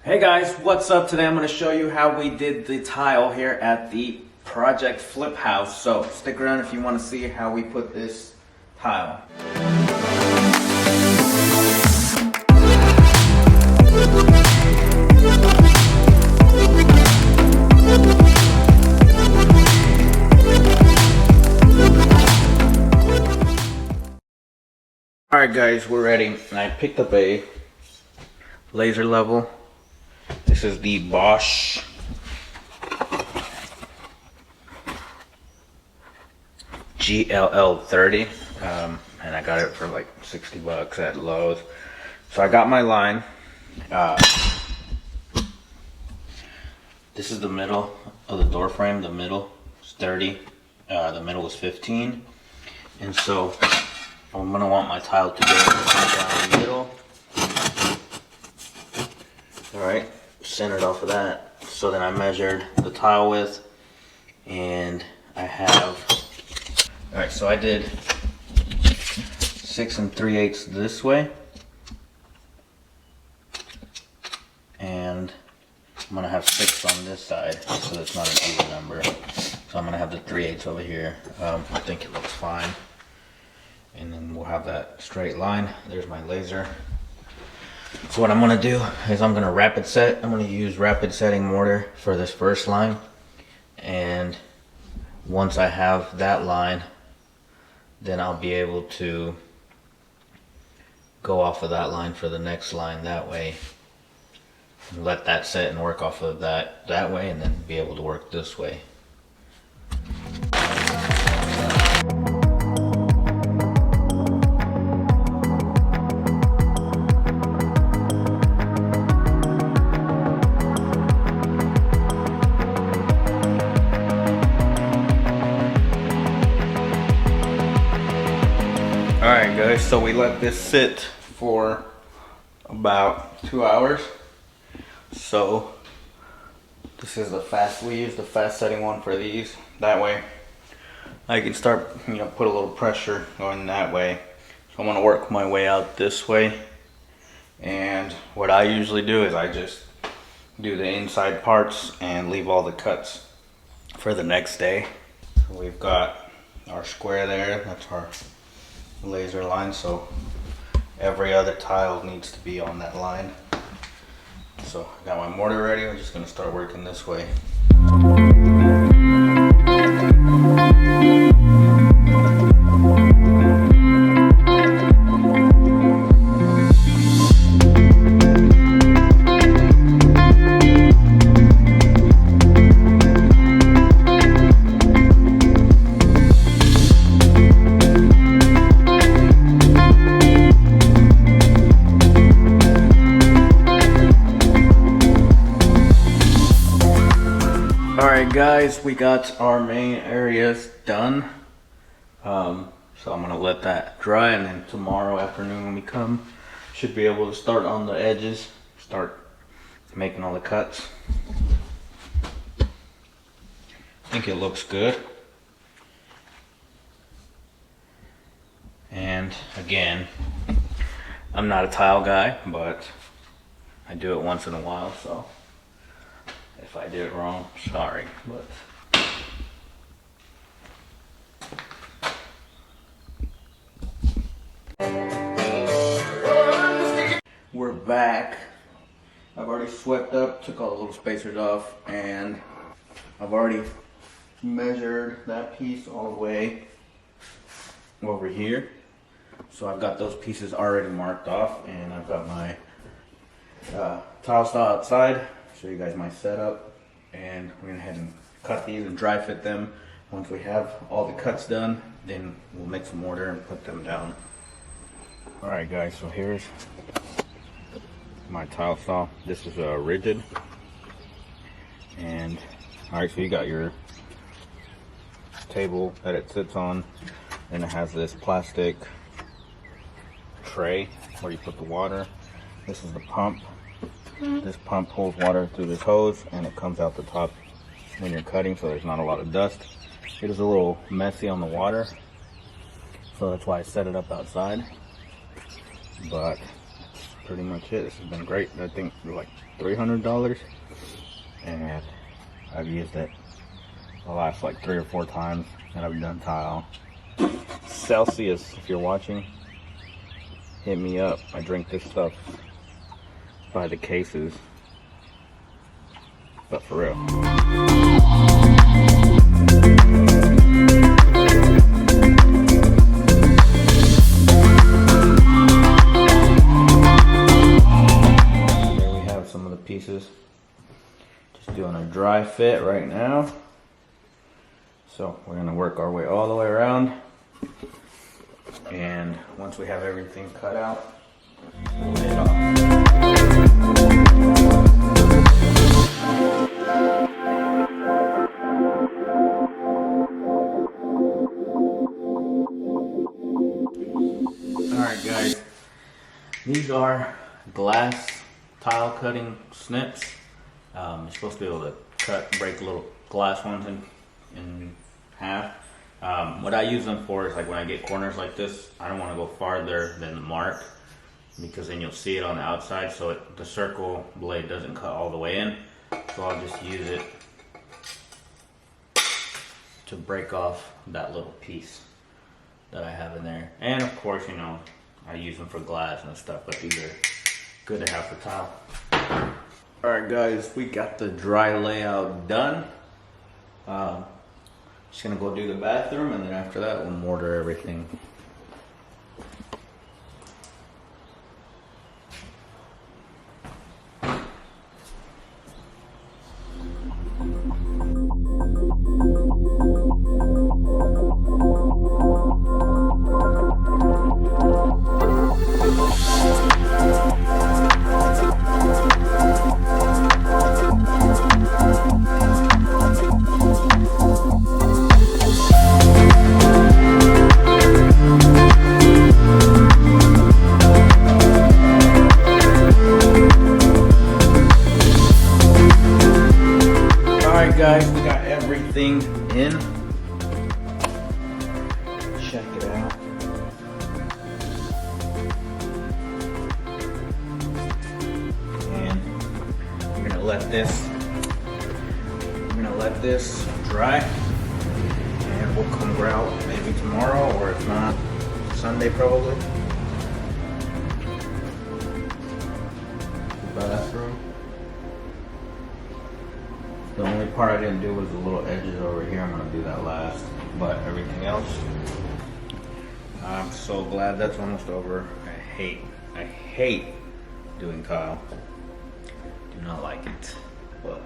Hey guys, what's up? Today I'm going to show you how we did the tile here at the Project Flip House. So stick around if you want to see how we put this tile. Alright guys, we're ready. And I picked up a laser level. This is the Bosch GLL30, and I got it for like 60 bucks at Lowe's. So I got my line. This is the middle of the door frame. The middle is 30. The middle is 15. And so I'm gonna want my tile to go down the middle. Alright, centered off of that. So then I measured the tile width, and I have, alright, so I did 6 3/8 this way, and I'm gonna have 6 on this side, so it's not an even number. So I'm gonna have the 3/8 over here. I think it looks fine, and then we'll have that straight line. There's my laser. So what I'm going to do is I'm going to rapid set. I'm going to use rapid setting mortar for this first line. And once I have that line, then I'll be able to go off of that line for the next line that way. And let that set and work off of that way, and then be able to work this way. Alright guys, so we let this sit for about 2 hours. So this is the fast, we use the fast setting one for these. That way I can start, put a little pressure going that way. So I'm going to work my way out this way. And what I usually do is I just do the inside parts and leave all the cuts for the next day. So we've got our square there, that's our laser line, so every other tile needs to be on that line. So I got my mortar ready. We're just going to start working this way. Alright guys, we got our main areas done. So I'm gonna let that dry, and then tomorrow afternoon when we come, should be able to start on the edges, start making all the cuts. I think it looks good. And again, I'm not a tile guy, but I do it once in a while, so if I did it wrong, sorry, but we're back. I've already swept up, took all the little spacers off, and I've already measured that piece all the way over here. So I've got those pieces already marked off, and I've got my tile style outside. Show you guys my setup, and we're gonna head and cut these and dry fit them. Once we have all the cuts done, then we'll make some mortar and put them down. Alright guys, so here's my tile saw. This is a rigid, and alright, so you got your table that it sits on, and it has this plastic tray where you put the water. This is the pump. This pump pulls water through this hose, and it comes out the top when you're cutting, so there's not a lot of dust. It is a little messy on the water, so that's why I set it up outside. But that's pretty much it. This has been great. I think like $300, and I've used it the last like 3 or 4 times that I've done tile. Celsius, if you're watching, hit me up. I drink this stuff by the cases, but for real. There we have some of the pieces. Just doing a dry fit right now. So we're gonna work our way all the way around. And once we have everything cut out, we'll lay it off. Alright guys, these are glass tile cutting snips. You're supposed to be able to break little glass ones in half. What I use them for is like when I get corners like this, I don't want to go farther than the mark, because then you'll see it on the outside, so the circle blade doesn't cut all the way in. So I'll just use it to break off that little piece that I have in there. And of course, you know, I use them for glass and stuff, but these are good to have for tile. Alright guys, we got the dry layout done. Just gonna go do the bathroom, and then after that we'll mortar everything. Guys, we got everything in. Check it out. And we're gonna let this dry, and we'll come grout maybe tomorrow, or if not, Sunday probably. The bathroom. The only part I didn't do was the little edges over here. I'm gonna do that last, but everything else, I'm so glad that's almost over. I hate doing tile. Do not like it, but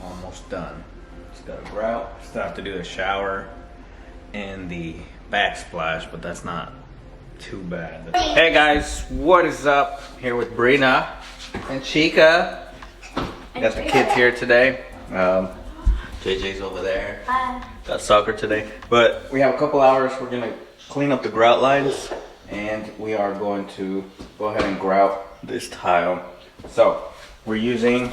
almost done. Just gotta grout. Still have to do the shower and the backsplash, but that's not too bad. Hey guys, what is up? Here with Brina and Chica. Got the kids here today. JJ's over there. Hi. Got soccer today. But we have a couple hours. We're gonna clean up the grout lines, and we are going to go ahead and grout this tile. So we're using,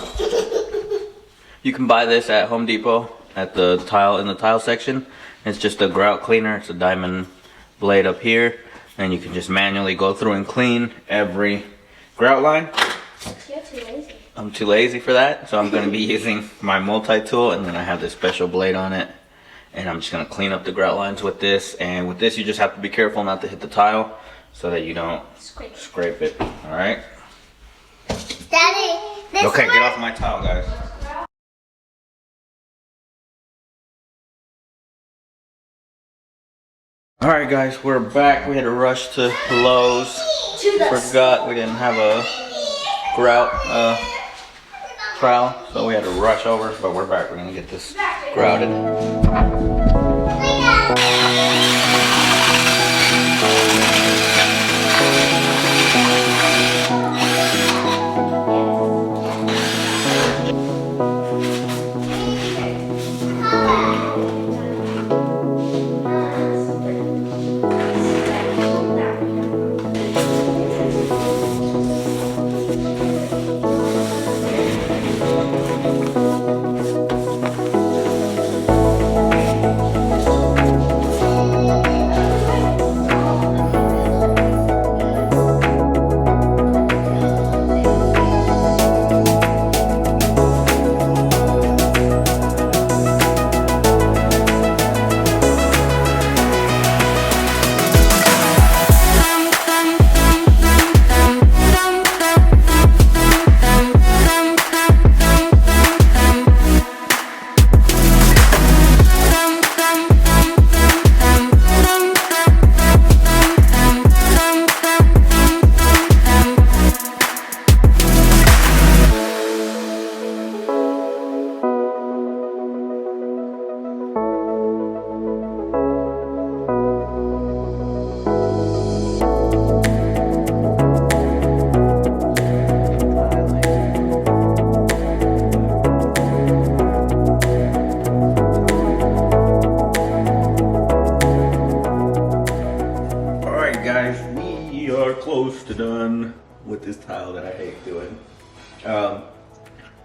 you can buy this at Home Depot at the tile section. It's just a grout cleaner. It's a diamond blade up here, and you can just manually go through and clean every grout line. You're too lazy. I'm too lazy for that, so I'm going to be using my multi-tool, and then I have this special blade on it, and I'm just going to clean up the grout lines with this. And with this, you just have to be careful not to hit the tile so that you don't scrape it. All right? Daddy, okay, get off my tile, guys. All right, guys, we're back. We had to rush to Lowe's. Forgot we didn't have a grout trowel, so we had to rush over, but we're back. We're gonna get this grouted.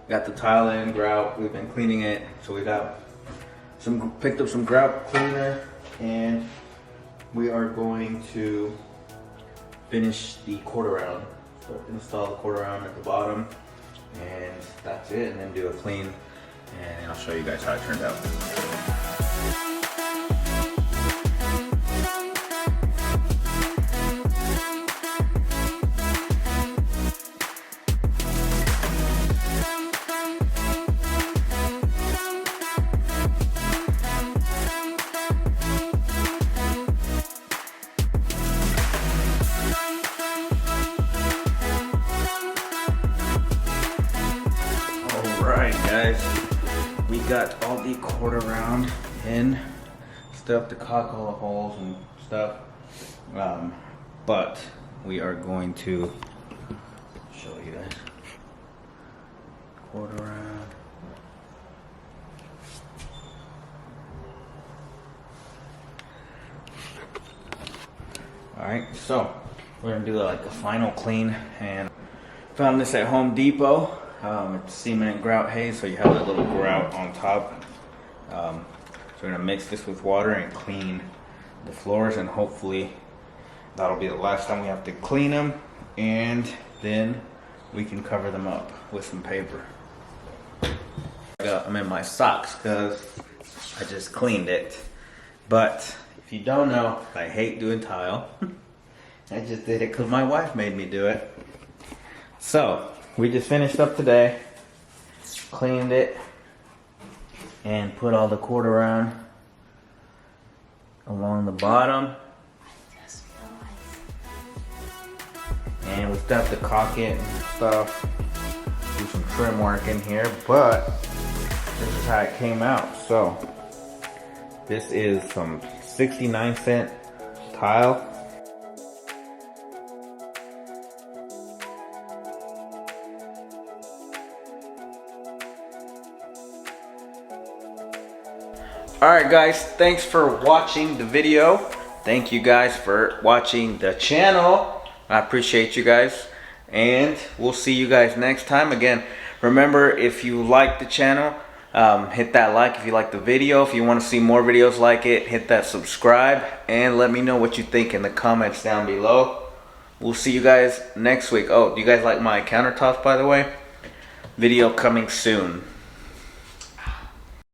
Got the tile in, grout. We've been cleaning it, so we got picked up some grout cleaner, and we are going to finish the quarter round. So install the quarter round at the bottom, and that's it. And then do a clean, and I'll show you guys how it turned out. Alright guys, we got all the quarter round in, still have to caulk all the holes and stuff, but we are going to show you guys quarter round. Alright, so we're gonna do like a final clean, and found this at Home Depot. It's cement grout haze, so you have that little grout on top. So we're gonna mix this with water and clean the floors, and hopefully that'll be the last time we have to clean them, and then we can cover them up with some paper. I'm in my socks because I just cleaned it, but if you don't know, I hate doing tile. I just did it because my wife made me do it. So we just finished up today, cleaned it, and put all the quarter round along the bottom. And we still have to caulk it and stuff, do some trim work in here, but this is how it came out. So this is some 69-cent tile. Alright guys, thanks for watching the video. Thank you guys for watching the channel. I appreciate you guys, and we'll see you guys next time. Again, remember, if you like the channel, hit that like. If you like the video, if you want to see more videos like it, hit that subscribe, and let me know what you think in the comments down below. We'll see you guys next week. Oh, do you guys like my countertops, by the way? Video coming soon.